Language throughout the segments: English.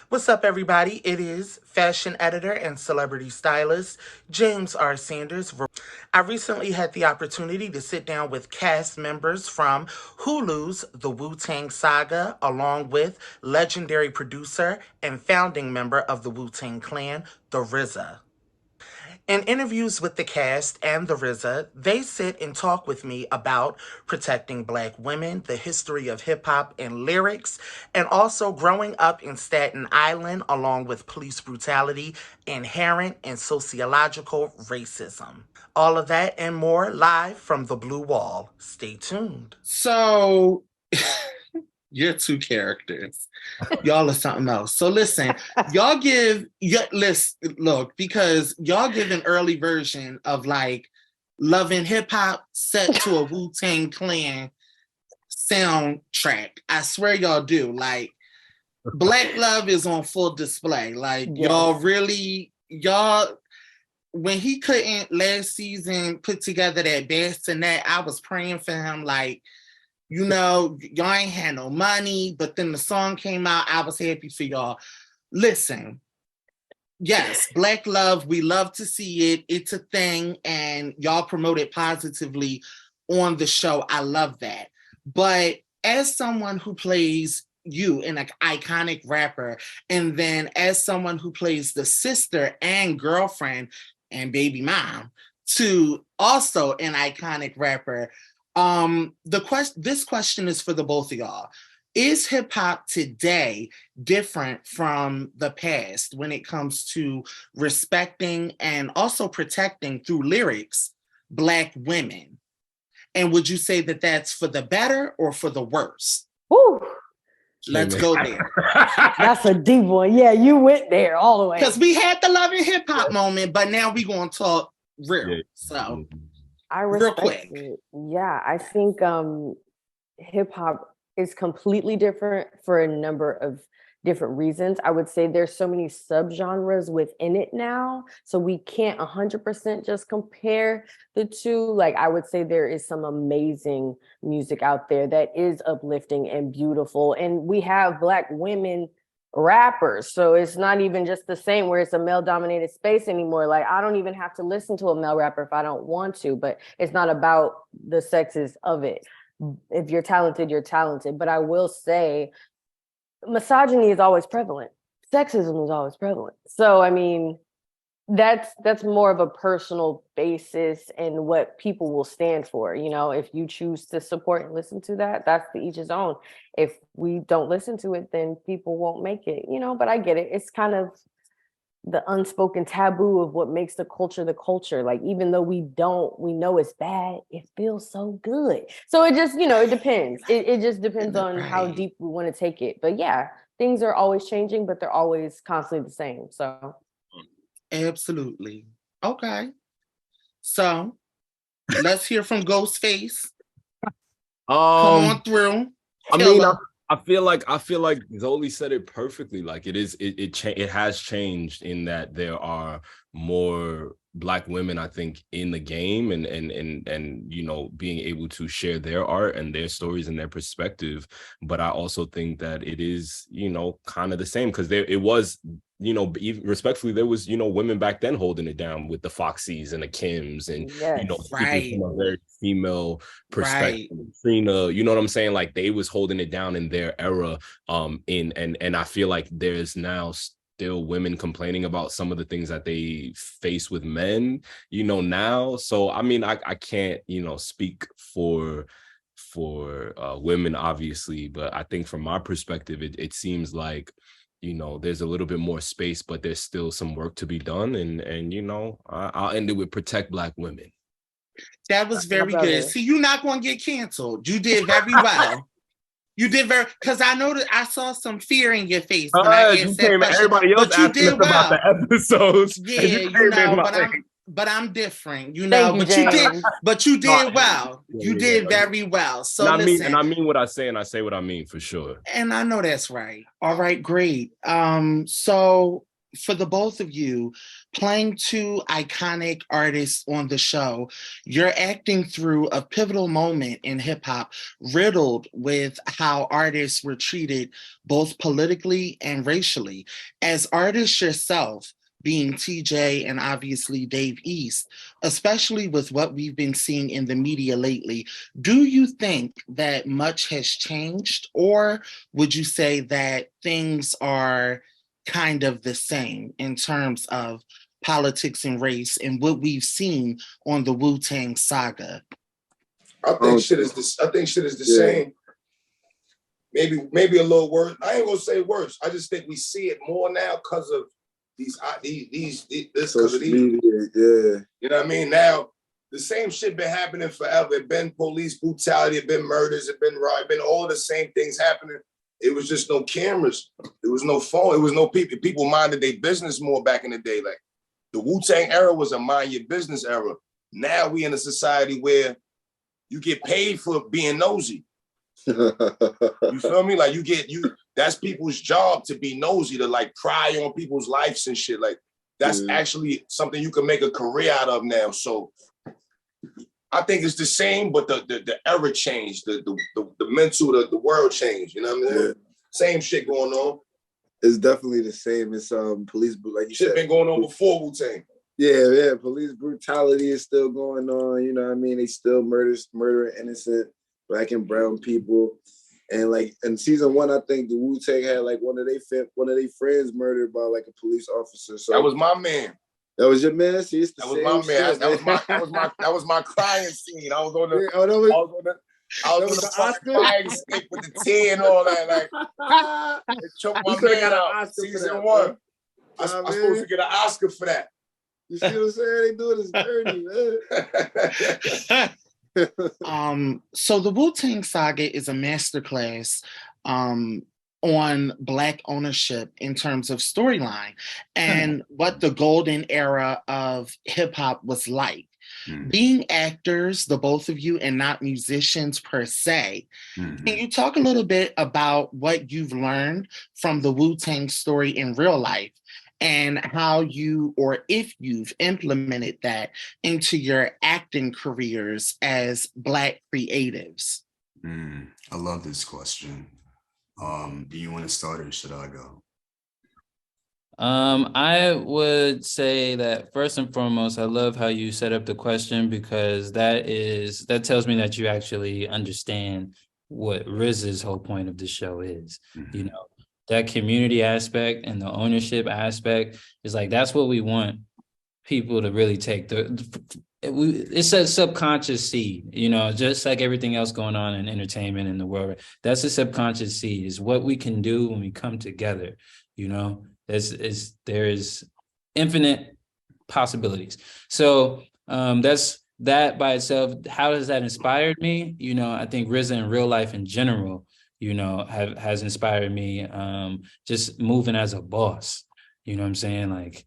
What's up, everybody? It is fashion editor and celebrity stylist James R. Sanders. I recently had the opportunity to sit down with cast members from Hulu's The Wu-Tang Saga, along with legendary producer and founding member of the Wu-Tang Clan, the RZA. In interviews with the cast and the RZA, they sit and talk with me about protecting Black women, the history of hip hop and lyrics, and also growing up in Staten Island along with police brutality, inherent and sociological racism. All of that and more live from the Blue Wall. Stay tuned. So you're two characters. Y'all are something else. So listen, y'all give look, because y'all give an early version of like loving hip hop set to a Wu-Tang Clan soundtrack. I swear y'all do. Like Black Love is on full display. Like y'all really y'all when he couldn't last season put together that bassinet, I was praying for him like, y'all ain't had no money, but then the song came out. I was happy for y'all. Listen, yes, Black Love, we love to see it. It's a thing, and y'all promote it positively on the show. I love that. But as someone who plays you, an iconic rapper, and then as someone who plays the sister and girlfriend and baby mom to also an iconic rapper, this question is for the both of y'all. Is hip hop today different from the past when it comes to respecting and also protecting through lyrics Black women? And would you say that that's for the better or for the worse? Woo. Let's go there. That's a deep one. Yeah, you went there all the way. Because we had the love and hip hop moment, but now we're going to talk real. So I respect it. Yeah, I think hip hop is completely different for a number of different reasons. I would say there's so many subgenres within it now, so we can't 100% just compare the two. Like I would say there is some amazing music out there that is uplifting and beautiful, and we have Black women rappers, so it's not even just the same where it's a male dominated space anymore. Like I don't even have to listen to a male rapper if I don't want to, but it's not about the sexes of it. If you're talented, you're talented. But I will say misogyny is always prevalent. Sexism is always prevalent. So I mean, that's more of a personal basis and what people will stand for. If you choose to support and listen to that, that's to each his own. If we don't listen to it, then people won't make it, but I get it. It's kind of the unspoken taboo of what makes the culture. Like, even though we know it's bad, it feels so good. So it just, it depends. It just depends on how deep we want to take it. But yeah, things are always changing, but they're always constantly the same. So absolutely. Okay. So let's hear from Ghostface. Come on through. I feel like Zoli said it perfectly. Like it has changed in that there are more Black women, I think, in the game and being able to share their art and their stories and their perspective. But I also think that it is, kind of the same, because it was, even respectfully, there was, women back then holding it down with the Foxies and the Kims and, speaking from a very female perspective. Trina, you know what I'm saying? Like they was holding it down in their era. And I feel like there's now still women complaining about some of the things that they face with men, now. So, I mean, I can't, speak for women, obviously, but I think from my perspective, it seems like, there's a little bit more space, but there's still some work to be done. And I'll end it with protect Black women. That was very good. See, you're not going to get canceled. You did very well. You did because I know that I saw some fear in your face when I asked that question. Everybody else asked us about the episodes. Yeah, but I'm different, but you did well. You did very well. So I mean what I say, and I say what I mean for sure. And I know that's right. All right, great. So for the both of you, playing two iconic artists on the show, you're acting through a pivotal moment in hip hop, riddled with how artists were treated both politically and racially. As artists yourself, being TJ and obviously Dave East, especially with what we've been seeing in the media lately, do you think that much has changed, or would you say that things are kind of the same in terms of politics and race and what we've seen on the Wu-Tang saga? I think shit is the same. Maybe a little worse. I ain't gonna say worse. I just think we see it more now because of this because of these. Yeah. You know what I mean? Now the same shit been happening forever. It been police brutality, it been murders, it been riot, it been all the same things happening. It was just no cameras. There was no phone. It was no people. People minded their business more back in the day. Like the Wu-Tang era was a mind your business era. Now we in a society where you get paid for being nosy. You feel me? Like that's people's job to be nosy, to like pry on people's lives and shit. Like that's actually something you can make a career out of now. So I think it's the same, but the era changed, the mental, the world changed. You know what I mean? Yeah. Same shit going on. It's definitely the same. It's police, like you shit said, been going on before Wu-Tang. Yeah. Police brutality is still going on. You know what I mean? They still murdering innocent Black and brown people. And like in season 1, I think the Wu-Tang had like one of their friends murdered by like a police officer. So that was my man. That was your man. See, that was my man. That was my crying scene. I was on the fire escape with the tea and all that. Like, it choked my man out. Season 1. I'm supposed to get an Oscar for that. You see what I'm saying? They doing this dirty, man. So the Wu-Tang Saga is a masterclass on Black ownership in terms of storyline and what the golden era of hip hop was like. Being actors, the both of you, and not musicians per se, can you talk a little bit about what you've learned from the Wu-Tang story in real life and how you, or if you've implemented that into your acting careers as Black creatives? I love this question. Do you want to start or should I go? I would say that first and foremost, I love how you set up the question, because that tells me that you actually understand what RZA's whole point of the show is. You know, that community aspect and the ownership aspect is like, that's what we want people to really take. It's a subconscious seed, you know, just like everything else going on in entertainment in the world. That's a subconscious seed, is what we can do when we come together. You know, there is infinite possibilities. So that's that by itself. How has that inspired me? You know, I think RZA in real life in general, you know, has inspired me. Just moving as a boss. You know what I'm saying? Like,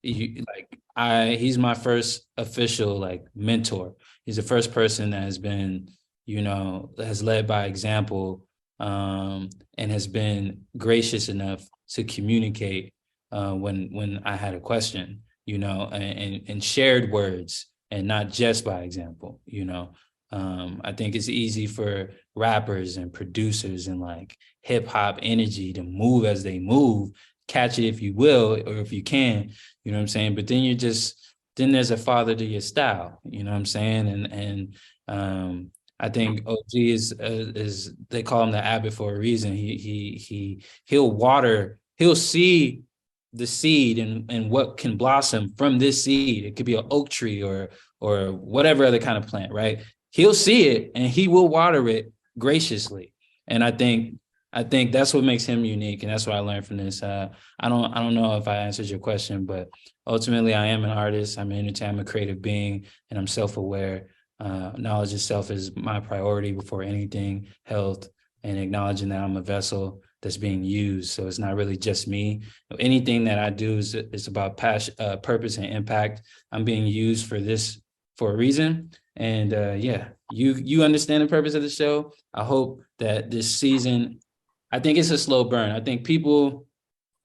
he's my first official like mentor. He's the first person that has been, you know, has led by example, and has been gracious enough to communicate when I had a question, you know, and shared words and not just by example, you know. I think it's easy for rappers and producers and like hip hop energy to move as they move, catch it if you will, or if you can, you know what I'm saying? But then then there's a father to your style, you know what I'm saying? And I think OG is they call him the abbot for a reason. He'll see the seed and what can blossom from this seed. It could be an oak tree or whatever other kind of plant, right? He'll see it and he will water it graciously. And I think that's what makes him unique, and that's what I learned from this. I don't know if I answered your question, but ultimately I am an artist. I'm an entertainer, I'm a creative being, and I'm self-aware. Knowledge of self is my priority before anything, health, and acknowledging that I'm a vessel that's being used. So it's not really just me. Anything that I do is about passion, purpose, and impact. I'm being used for a reason. And you understand the purpose of the show. I hope that this season, I think it's a slow burn. I think people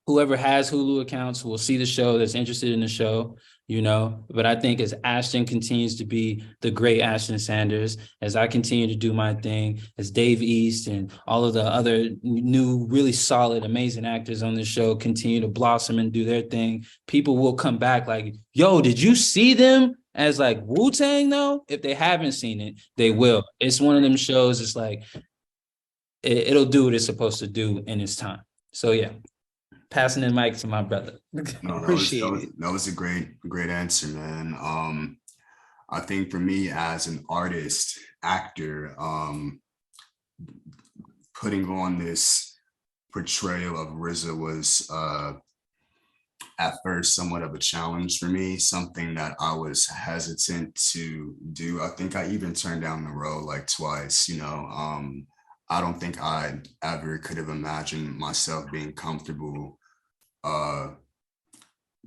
whoever has Hulu accounts will see the show, that's interested in the show, you know. But I think as Ashton continues to be the great Ashton Sanders, as I continue to do my thing, as Dave East and all of the other new, really solid, amazing actors on the show continue to blossom and do their thing, people will come back like, yo, did you see them as like Wu-Tang though? If they haven't seen it, they will. It's one of them shows, it's like, it'll do what it's supposed to do in its time. So yeah. Passing the mic to my brother. No, Appreciate it. that was a great answer, man. I think for me as an artist, actor, putting on this portrayal of RZA was at first somewhat of a challenge for me, something that I was hesitant to do. I think I even turned down the role like twice, you know. I don't think I ever could have imagined myself being comfortable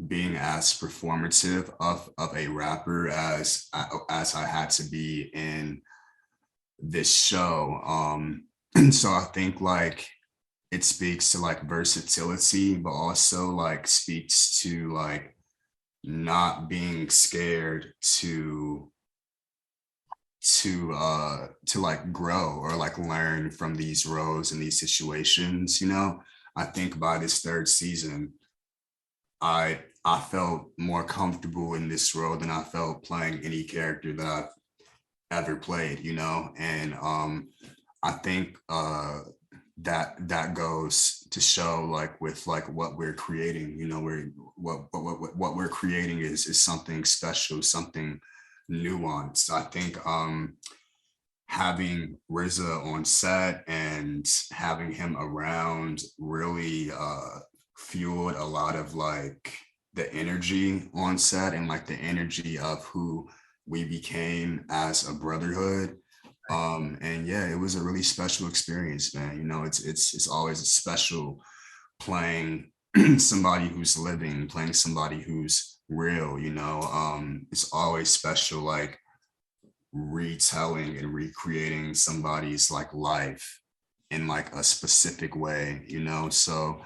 being as performative of a rapper as I had to be in this show. And so I think like it speaks to like versatility, but also like speaks to like not being scared to like grow or like learn from these roles and these situations, you know. I think by this third season, I felt more comfortable in this role than I felt playing any character that I've ever played, you know. And I think that goes to show like with like what we're creating, you know, what we're creating is something special, something nuanced. I think having RZA on set and having him around really fueled a lot of like the energy on set and like the energy of who we became as a brotherhood. And yeah, it was a really special experience, man. You know, it's always special playing somebody who's living, playing somebody who's real, you know. It's always special like retelling and recreating somebody's like life in like a specific way, you know. So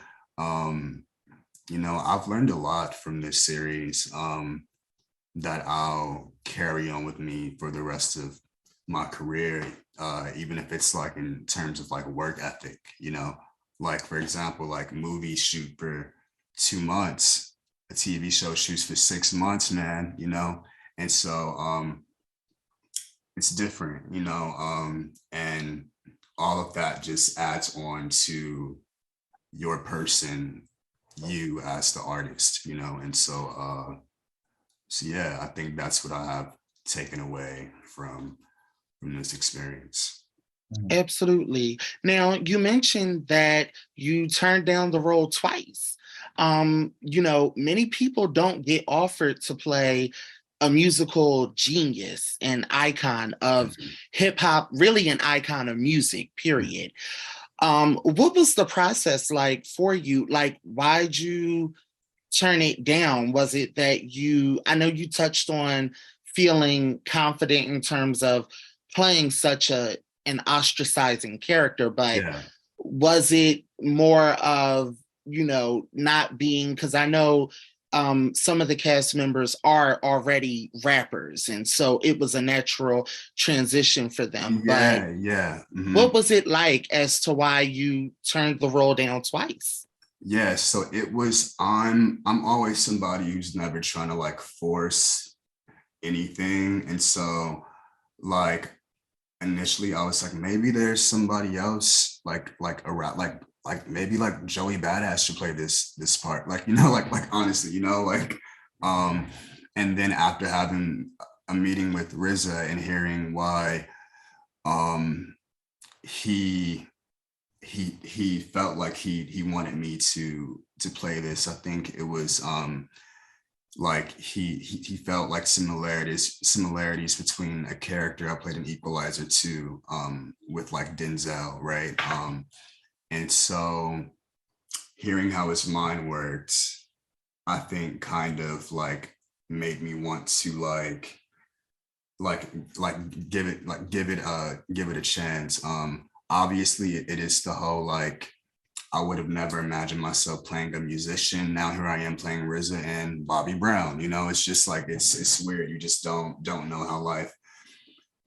you know, I've learned a lot from this series that I'll carry on with me for the rest of my career, even if it's like in terms of like work ethic, you know. Like for example, like movies shoot for 2 months, a TV show shoots for 6 months, man, you know. And so it's different, you know, and all of that just adds on to your person, you as the artist, you know. And so yeah, I think that's what I have taken away from this experience. Absolutely. Now, you mentioned that you turned down the role twice. You know, many people don't get offered to play a musical genius, an icon of hip hop, really an icon of music, period. What was the process like for you? Like, why'd you turn it down? Was it that I know you touched on feeling confident in terms of playing such an ostracizing character, but Yeah. was it more of, you know, not being, because I know some of the cast members are already rappers, and so it was a natural transition for them. But Yeah. what was it like as to why you turned the role down twice? Yeah, so it was, I'm always somebody who's never trying to like force anything. And so like initially I was like, maybe there's somebody else like around, like maybe like Joey Badass should play this part, like, you know, like honestly, you know, like and then after having a meeting with RZA and hearing why he felt like he wanted me to play this, I think it was like he felt like similarities between a character I played in Equalizer 2 with like Denzel, right? And so hearing how his mind worked, I think kind of like made me want to like give it a chance. Obviously it is the whole like I would have never imagined myself playing a musician. Now here I am playing RZA and Bobby Brown. You know, it's just like it's weird. You just don't know how life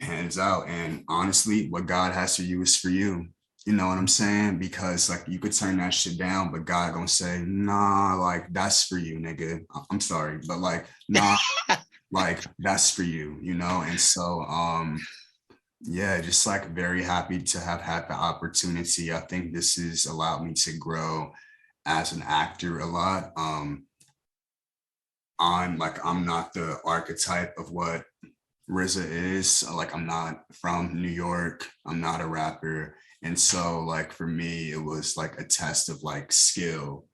pans out. And honestly, what God has for you is for you. You know what I'm saying? Because like you could turn that shit down, but God gonna say, nah, like that's for you, nigga. I'm sorry, but like, nah, like that's for you, you know? And so yeah, just like very happy to have had the opportunity. I think this has allowed me to grow as an actor a lot. I'm not the archetype of what RZA is. Like I'm not from New York. I'm not a rapper. And so like for me, it was like a test of like skill,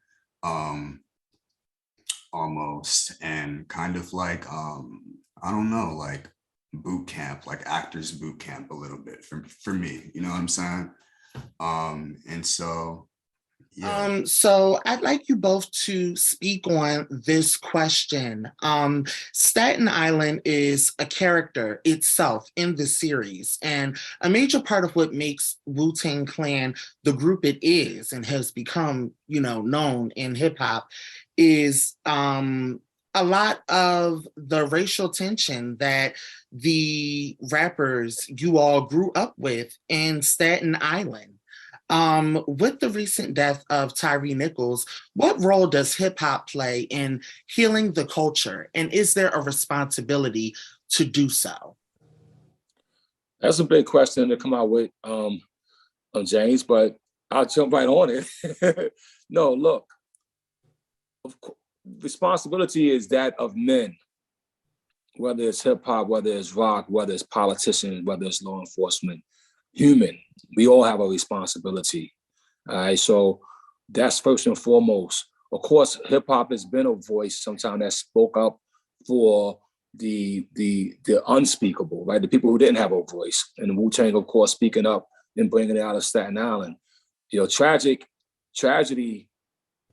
almost, and kind of like I don't know, like boot camp, like actors boot camp a little bit for me. You know what I'm saying? And so yeah. So I'd like you both to speak on this question. Staten Island is a character itself in the series, and a major part of what makes Wu-Tang Clan the group it is and has become, known in hip hop is a lot of the racial tension that the rappers you all grew up with in Staten Island. With the recent death of Tyree Nichols, what role does hip hop play in healing the culture? And is there a responsibility to do so? That's a big question to come out with, James, but I'll jump right on it. No, look, responsibility is that of men, whether it's hip hop, whether it's rock, whether it's politicians, whether it's law enforcement, human. We all have a responsibility. All right, so that's first and foremost. Of course, hip hop has been a voice sometimes that spoke up for the unspeakable, right? The people who didn't have a voice, and Wu-Tang, of course, speaking up and bringing it out of Staten Island. Tragedy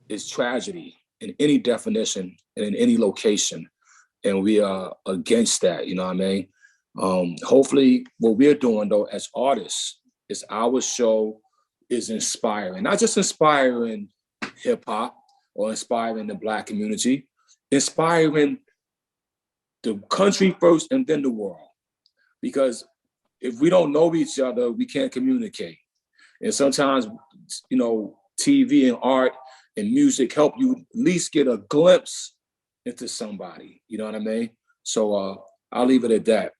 is tragedy in any definition and in any location, and we are against that. You know what I mean? Hopefully what we're doing though as artists is our show is inspiring, not just inspiring hip hop or inspiring the Black community, inspiring the country first and then the world. Because if we don't know each other, we can't communicate. And sometimes, TV and art and music help you at least get a glimpse into somebody, you know what I mean? So I'll leave it at that.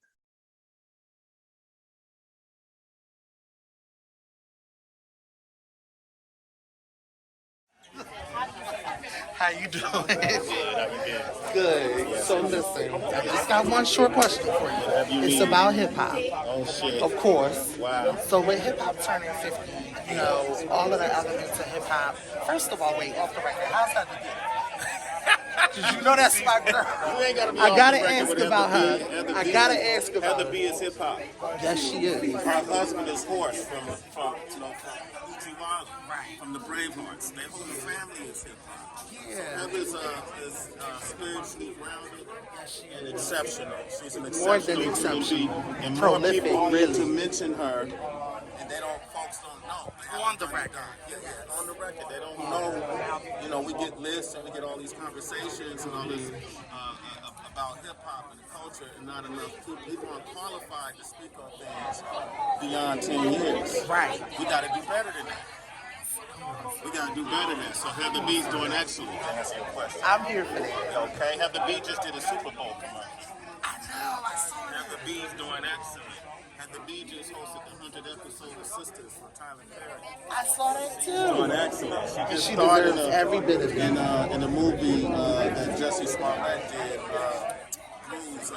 How you doing? Good. So listen, I just got one short question for you. It's about hip hop. Oh shit. Of course. Wow. So with hip hop turning 50, all of the elements of hip hop. First of all, wait, off the record, how's that the deal? Did you know that's my girl? You ain't gotta be I gotta off the record ask with about her. Heather B. I gotta ask about Heather her. B is hip hop. Yes, she is. Her husband is Horse from Uchi Wally, from the Bravehearts. Their whole family is hip hop. Yeah. Heather's is spiritually grounded and exceptional. She's an More than exceptional human exceptional. being. And Prolific, more people need really. to mention her, and folks don't know. On the record. Yeah, on the record. They don't know. We get lists and we get all these conversations and all this about hip hop and culture, and not enough people aren't qualified to speak on things beyond 10 years. Right. We got to do better than that. We got to do better than that. So Heather B's doing excellent. To answer your question. I'm here for that. Okay, Heather B just did a Super Bowl commercial. I know, I saw that. Heather B's doing excellent. Heather B just hosted the 100th episode of Sisters for Tyler Perry. I saw that She's doing too. excellent. She just She started deserves every bit of it. in the movie that Jesse Smollett did, Blues.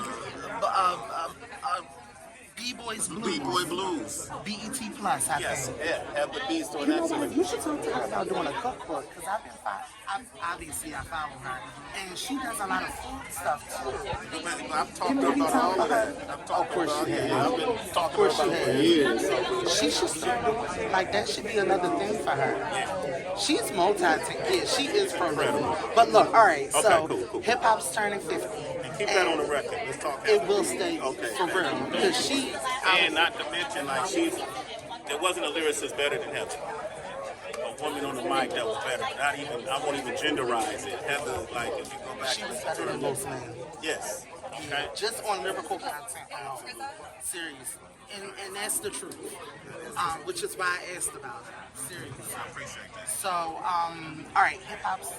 B-Boys Blues. B-Boy Blues. BET Plus, I Yes, think. yeah. Heather B's doing You know what? excellent. You should talk to her about doing a cookbook because obviously I follow her, and she does a lot of food stuff too. I've talked to her about all of that. Of course she has. I've been talking about it for years. She should start doing like that. Should be another thing for her. She's multi-talented. She is prolific. But look, all right. So cool. hip hop's turning 50. And keep that on the record. Let's talk. It will stay for real because she. And not to mention, there wasn't a lyricist better than Heather. woman on the mic that was better. Not even, I won't even genderize it. Heather, like, if you go back She and was listen better to than her. most men. Yes. Okay. Just on lyrical content alone. Seriously. And that's the truth. Which is why I asked about it. Seriously. I appreciate that. So, all right, hip hop's,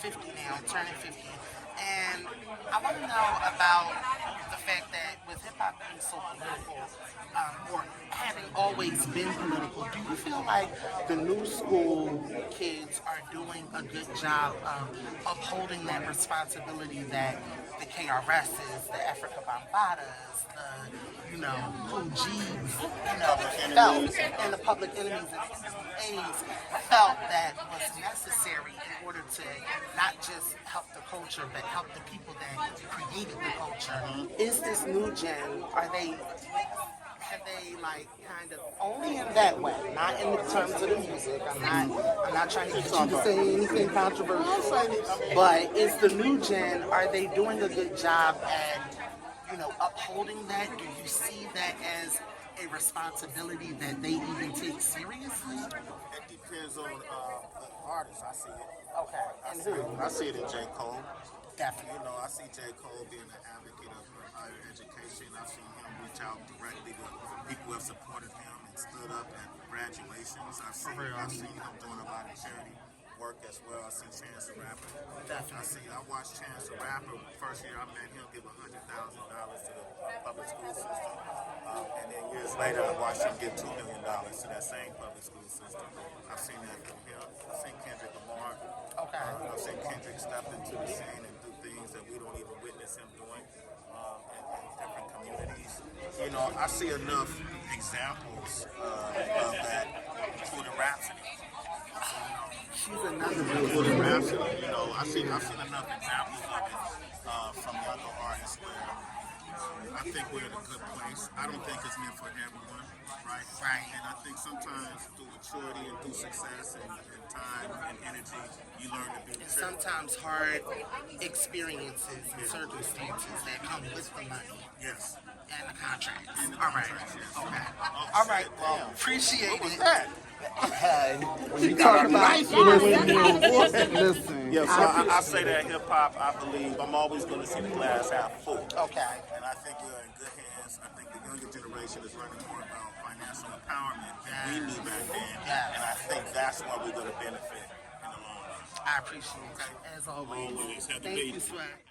50 now, turning 50. And I want to know about the fact that with hip hop being so political, or having always been political, do you feel like the new school kids are doing a good job of upholding that responsibility that the KRSs, the Africa Bambatas, the, Cool G's, felt, and the public enemies felt that was necessary in order to not just help the culture, but help the people that created the culture. Is this new gen, have they kind of only in that way, not in the terms of the music. I'm not trying to get you to say anything controversial. But is the new gen, are they doing a good job at, upholding that? Do you see that as a responsibility that they even take seriously? It depends on the artist. I see it. Okay. And who? I see it in J. Cole. Definitely. I see J. Cole being an advocate of higher education. I've seen him reach out directly to people who have supported him and stood up at graduations. I've seen him doing a lot of charity work as well. I see Chance the Rapper. Definitely. I watched Chance the Rapper. First year I met him give $100,000 to the public school system. And then years later I watched him give $2 million to that same public school system. I've seen that from him. I've seen Kendrick Lamar. Okay. I've seen Kendrick step into the scene and do things that we don't even witness him doing in different communities. I see enough examples of that. Including Rhapsody. She's another Including Rhapsody. I've seen enough examples of it from younger artists where I think we're in a good place. I don't think it's meant for everyone, right? And I think sometimes through maturity and through success and time and energy, you learn to be and sometimes hard experiences and circumstances that come with the money. Yes. And the contracts. All right. Yes. Okay. Oh, all right. shit, Well, damn. appreciate What was it. that? When you talk about listen. Yeah, so I say that hip hop, I believe, I'm always going to see the glass half full. Okay. And I think we're in good hands. I think the younger generation is learning more about financial empowerment than we knew back then. Yes. And I think that's why we're going to benefit in the long run. I appreciate it. As always. Always. Have to Thank be. you, Swag.